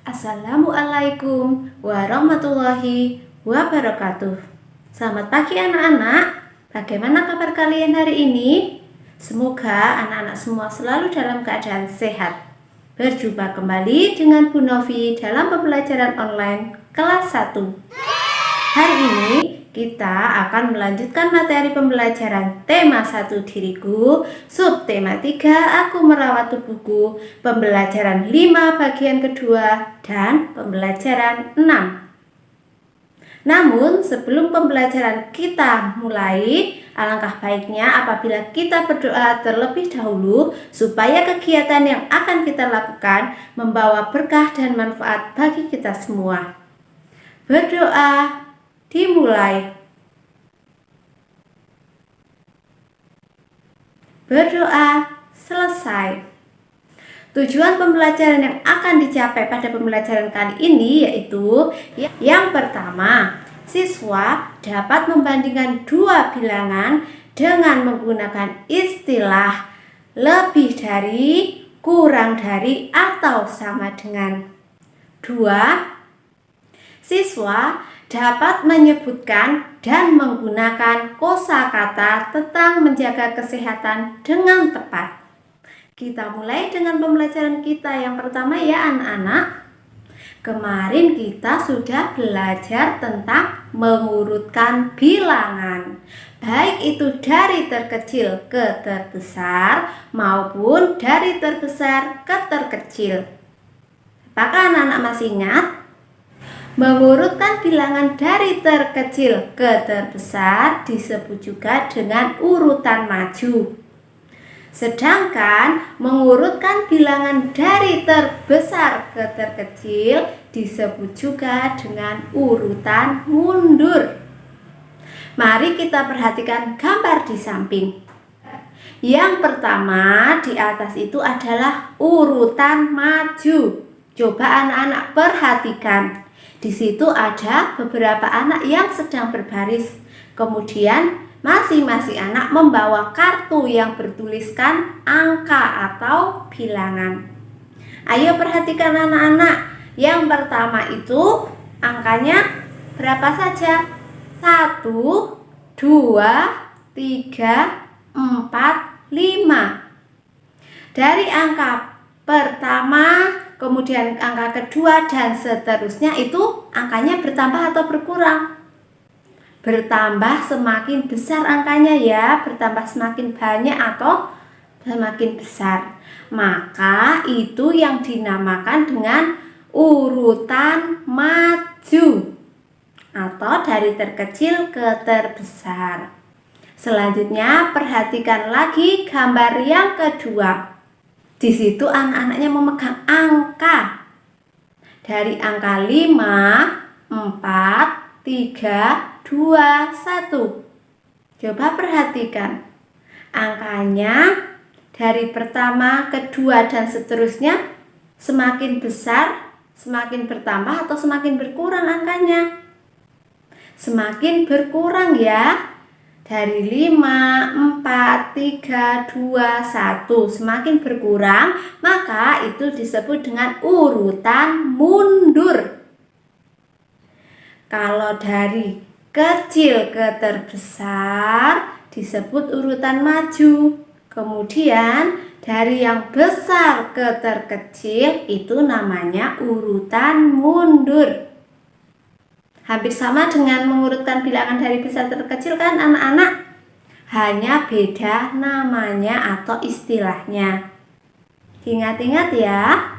Assalamualaikum warahmatullahi wabarakatuh. Selamat pagi anak-anak. Bagaimana kabar kalian hari ini? Semoga anak-anak semua selalu dalam keadaan sehat. Berjumpa kembali dengan Bu Novi dalam pembelajaran online kelas 1. Hari ini kita akan melanjutkan materi pembelajaran tema 1 diriku, subtema 3 aku merawat tubuhku, pembelajaran 5 bagian kedua, dan pembelajaran 6. Namun sebelum pembelajaran kita mulai, alangkah baiknya apabila kita berdoa terlebih dahulu supaya kegiatan yang akan kita lakukan membawa berkah dan manfaat bagi kita semua. Berdoa dimulai. Berdoa selesai. Tujuan pembelajaran yang akan dicapai pada pembelajaran kali ini yaitu yang pertama, siswa dapat membandingkan dua bilangan dengan menggunakan istilah lebih dari, kurang dari, atau sama dengan. 2. Siswa dapat menyebutkan dan menggunakan kosakata tentang menjaga kesehatan dengan tepat. Kita mulai dengan pembelajaran kita yang pertama ya anak-anak. Kemarin kita sudah belajar tentang mengurutkan bilangan, baik itu dari terkecil ke terbesar maupun dari terbesar ke terkecil. Apakah anak-anak masih ingat? Mengurutkan bilangan dari terkecil ke terbesar disebut juga dengan urutan maju. Sedangkan mengurutkan bilangan dari terbesar ke terkecil disebut juga dengan urutan mundur. Mari kita perhatikan gambar di samping. Yang pertama di atas itu adalah urutan maju. Coba anak-anak perhatikan. Di situ ada beberapa anak yang sedang berbaris. Kemudian masing-masing anak membawa kartu yang bertuliskan angka atau bilangan. Ayo perhatikan anak-anak. Yang pertama itu angkanya berapa saja? 1, 2, 3, 4, 5. Dari angka pertama, kemudian angka kedua dan seterusnya itu angkanya bertambah atau berkurang? Bertambah semakin besar angkanya ya, bertambah semakin banyak atau semakin besar. Maka itu yang dinamakan dengan urutan maju atau dari terkecil ke terbesar. Selanjutnya perhatikan lagi gambar yang kedua. Di situ anak-anaknya memegang angka. Dari angka 5, 4, 3, 2, 1. Coba perhatikan. Angkanya dari pertama, kedua, dan seterusnya semakin besar, semakin bertambah atau semakin berkurang angkanya? Semakin berkurang ya. Dari 5, 4, 3, 2, 1 semakin berkurang, maka itu disebut dengan urutan mundur. Kalau dari kecil ke terbesar disebut urutan maju. Kemudian dari yang besar ke terkecil itu namanya urutan mundur. Hampir sama dengan mengurutkan bilangan dari besar terkecil kan anak-anak? Hanya beda namanya atau istilahnya. Ingat-ingat ya.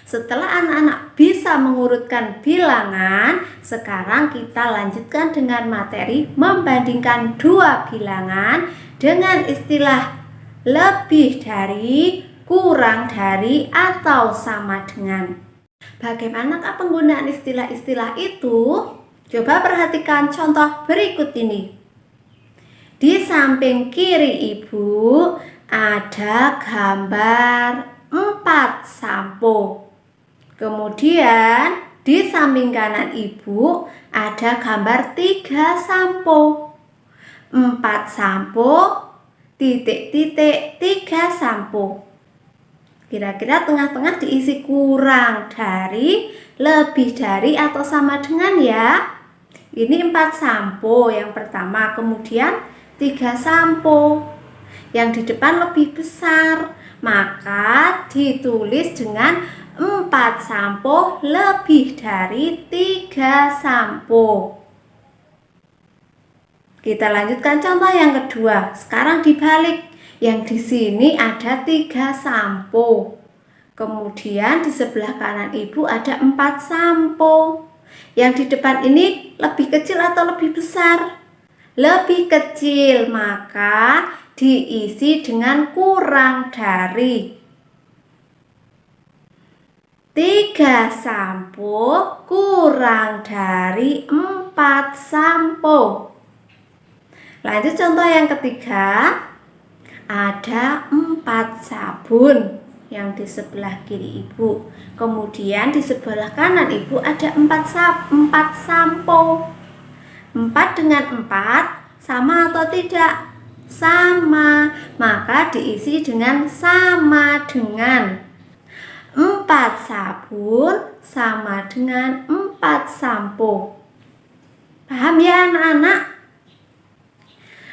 Setelah anak-anak bisa mengurutkan bilangan, sekarang kita lanjutkan dengan materi membandingkan dua bilangan dengan istilah lebih dari, kurang dari, atau sama dengan. Bagaimanakah penggunaan istilah-istilah itu? Coba perhatikan contoh berikut ini. Di samping kiri ibu ada gambar 4 sampo. Kemudian di samping kanan ibu ada gambar 3 sampo. 4 sampo, titik-titik, 3 sampo. Kira-kira tengah-tengah diisi kurang dari, lebih dari, atau sama dengan ya? Ini 4 sampo yang pertama, kemudian 3 sampo. Yang di depan lebih besar, maka ditulis dengan 4 sampo lebih dari 3 sampo. Kita lanjutkan contoh yang kedua. Sekarang dibalik. Yang di sini ada 3 sampo. Kemudian di sebelah kanan ibu ada 4 sampo. Yang di depan ini lebih kecil atau lebih besar? Lebih kecil, maka diisi dengan kurang dari. 3 sampo kurang dari 4 sampo. Lanjut contoh yang ketiga. Ada 4 sabun yang di sebelah kiri ibu. Kemudian di sebelah kanan ibu ada 4 sampo. 4 dengan 4 sama atau tidak? Sama. Maka diisi dengan sama dengan. 4 sabun sama dengan 4 sampo. Paham ya anak-anak?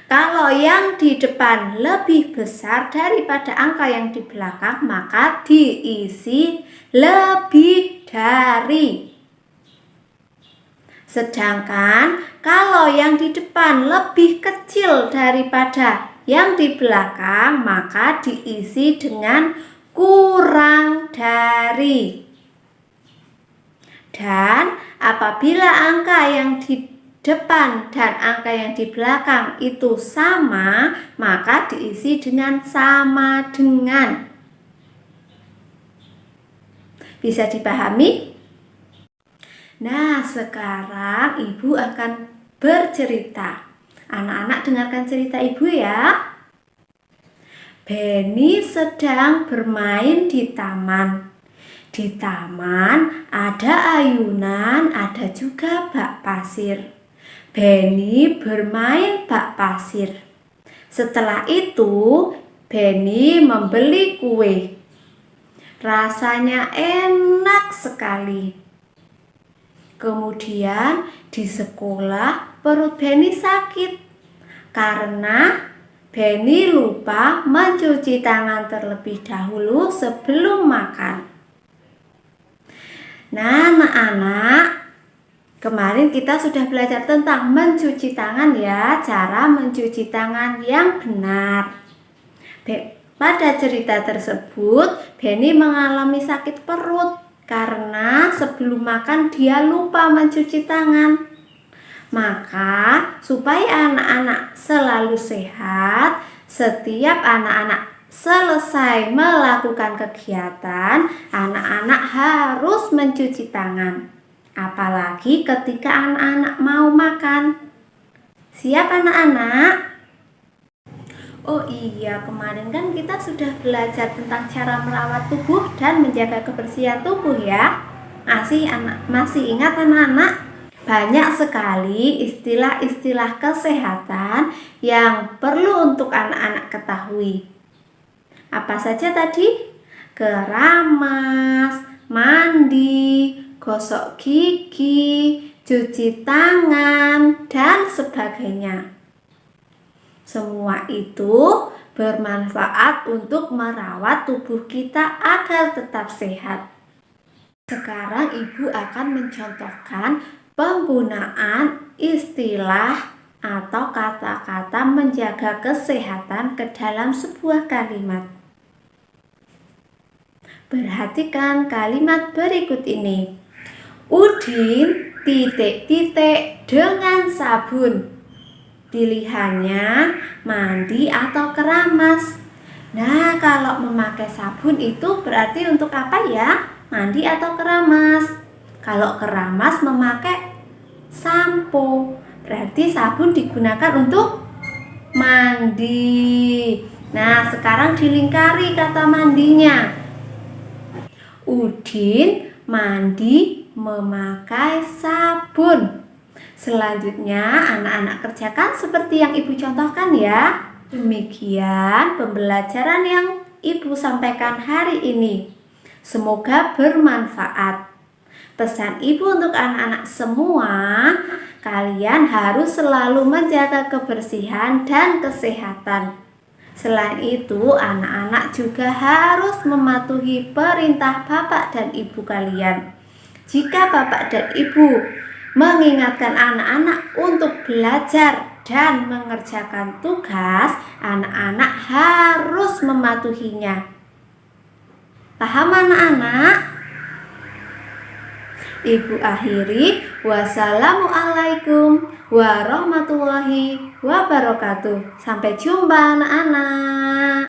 Kalau yang di depan lebih besar daripada angka yang di belakang, maka diisi lebih dari. Sedangkan kalau yang di depan lebih kecil daripada yang di belakang, maka diisi dengan kurang dari. Dan apabila angka yang di depan dan angka yang di belakang itu sama, maka diisi dengan sama dengan. Bisa dipahami? Nah, sekarang ibu akan bercerita. Anak-anak dengarkan cerita ibu ya. Benny sedang bermain di taman. Di taman ada ayunan, ada juga bak pasir. Benny bermain bak pasir. Setelah itu, Benny membeli kue. Rasanya enak sekali. Kemudian di sekolah perut Benny sakit karena Benny lupa mencuci tangan terlebih dahulu sebelum makan. Nah, anak-anak, kemarin kita sudah belajar tentang mencuci tangan ya, cara mencuci tangan yang benar. Pada cerita tersebut, Benny mengalami sakit perut karena sebelum makan dia lupa mencuci tangan. Maka, supaya anak-anak selalu sehat, setiap anak-anak selesai melakukan kegiatan, anak-anak harus mencuci tangan. Apalagi ketika anak-anak mau makan. Siap anak-anak? Oh iya, kemarin kan kita sudah belajar tentang cara merawat tubuh dan menjaga kebersihan tubuh ya. Masih ingat anak-anak? Banyak sekali istilah-istilah kesehatan yang perlu untuk anak-anak ketahui. Apa saja tadi? Keramas, mandi, gosok gigi, cuci tangan, dan sebagainya. Semua itu bermanfaat untuk merawat tubuh kita agar tetap sehat. Sekarang ibu akan mencontohkan penggunaan istilah atau kata-kata menjaga kesehatan ke dalam sebuah kalimat. Perhatikan kalimat berikut ini. Udin ... dengan sabun. Pilihannya mandi atau keramas. Nah, kalau memakai sabun itu berarti untuk apa ya? Mandi atau keramas? Kalau keramas memakai sampo, berarti sabun digunakan untuk mandi. Nah, sekarang dilingkari kata mandinya. Udin mandi memakai sabun. Selanjutnya anak-anak kerjakan seperti yang ibu contohkan ya. Demikian pembelajaran yang Ibu sampaikan hari ini. Semoga bermanfaat. Pesan Ibu untuk anak-anak semua, kalian harus selalu menjaga kebersihan dan kesehatan. Selain itu, anak-anak juga harus mematuhi perintah Bapak dan Ibu kalian. Jika Bapak dan Ibu mengingatkan anak-anak untuk belajar dan mengerjakan tugas, anak-anak harus mematuhinya. Paham anak-anak? Ibu akhiri, wassalamualaikum warahmatullahi wabarakatuh. Sampai jumpa anak-anak.